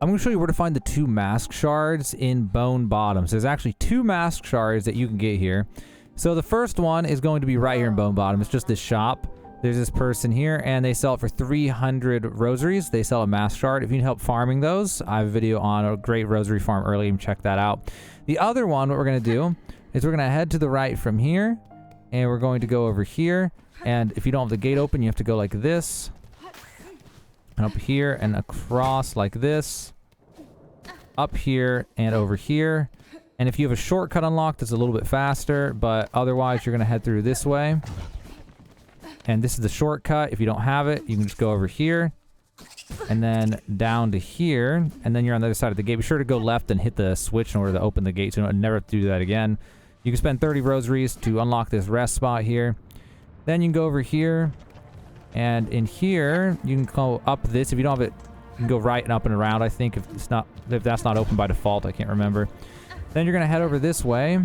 I'm going to show you where to find the 2 mask shards in Bone Bottoms. There's actually 2 mask shards that you can get here. So the first one is going to be right here in Bone Bottom. It's just this shop. There's this person here, and they sell it for 300 rosaries. They sell a mask shard. If you need help farming those, I have a video on a great rosary farm earlier. You can check that out. The other one, what we're going to do is we're going to head to the right from here, and we're going to go over here. And if you don't have the gate open, you have to go like this. And up here and across like this. Up here and over here. And if you have a shortcut unlocked, it's a little bit faster, but otherwise you're going to head through this way. And this is the shortcut. If you don't have it, you can just go over here and then down to here, and then you're on the other side of the gate. Be sure to go left and hit the switch in order to open the gate, so you don't never have to do that again. You can spend 30 rosaries to unlock this rest spot here. Then you can go over here, and in here you can go up this. If you don't have it, you can go right and up and around. I think if that's not open by default, I can't remember. Then you're gonna head over this way,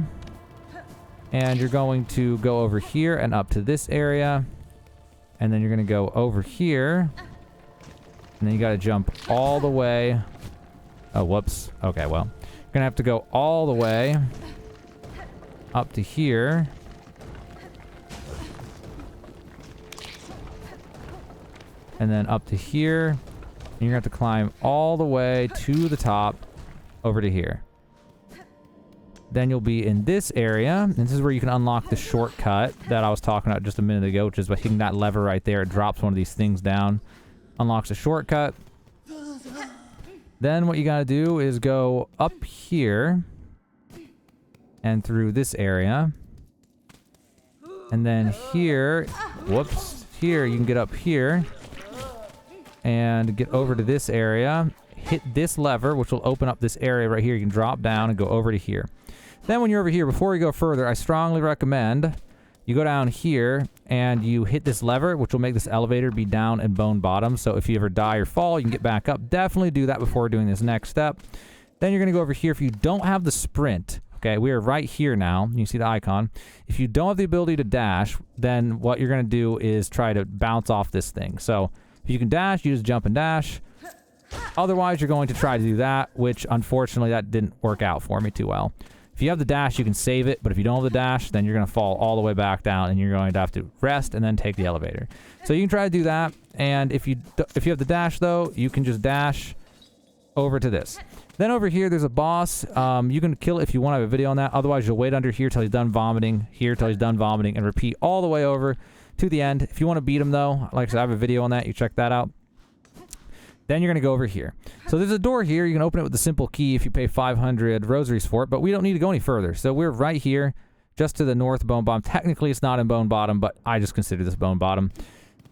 and you're going to go over here and up to this area. And then you're going to go over here. And then you got to jump all the way. Oh, whoops. Okay, well. You're going to have to go all the way up to here. And then up to here. And you're going to have to climb all the way to the top over to here. Then you'll be in this area. And this is where you can unlock the shortcut that I was talking about just a minute ago, which is by hitting that lever right there. It drops one of these things down. Unlocks a shortcut. Then what you gotta do is go up here. And through this area. And then here. Whoops. Here, you can get up here. And get over to this area. Hit this lever, which will open up this area right here. You can drop down and go over to here. Then when you're over here, before you go further, I strongly recommend you go down here and you hit this lever, which will make this elevator be down in Bone Bottom. So if you ever die or fall, you can get back up. Definitely do that before doing this next step. Then you're going to go over here. If you don't have the sprint, okay, we are right here now. You see the icon. If you don't have the ability to dash, then what you're going to do is try to bounce off this thing. So if you can dash, you just jump and dash. Otherwise, you're going to try to do that, which unfortunately that didn't work out for me too well. If you have the dash, you can save it, but if you don't have the dash, then you're going to fall all the way back down, and you're going to have to rest and then take the elevator. So you can try to do that, and if you have the dash, though, you can just dash over to this. Then over here, there's a boss. You can kill it if you want to have a video on that. Otherwise, you'll wait under here till he's done vomiting, here till he's done vomiting, and repeat all the way over to the end. If you want to beat him, though, like I said, I have a video on that. You check that out. Then you're going to go over here. So there's a door here. You can open it with a simple key if you pay 500 rosaries for it, but we don't need to go any further. So we're right here, just to the north Bone Bottom. Technically, it's not in Bone Bottom, but I just consider this Bone Bottom.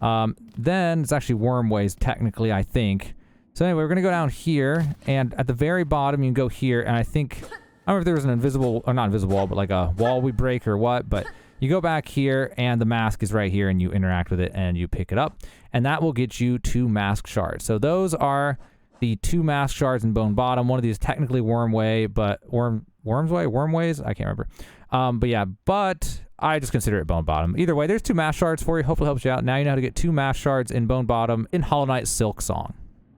Then it's actually Wormways, technically, I think. So anyway, we're going to go down here, and at the very bottom, you can go here, and I think, I don't know if there was an invisible, or not invisible wall, but like a wall we break or what, but you go back here, and the mask is right here, and you interact with it, and you pick it up. And that will get you 2 mask shards. So those are the 2 mask shards in Bone Bottom. One of these is technically Wormway, but Wormways? I can't remember. But yeah, but I just consider it Bone Bottom. Either way, there's 2 mask shards for you. Hopefully helps you out. Now you know how to get 2 mask shards in Bone Bottom in Hollow Knight Silksong.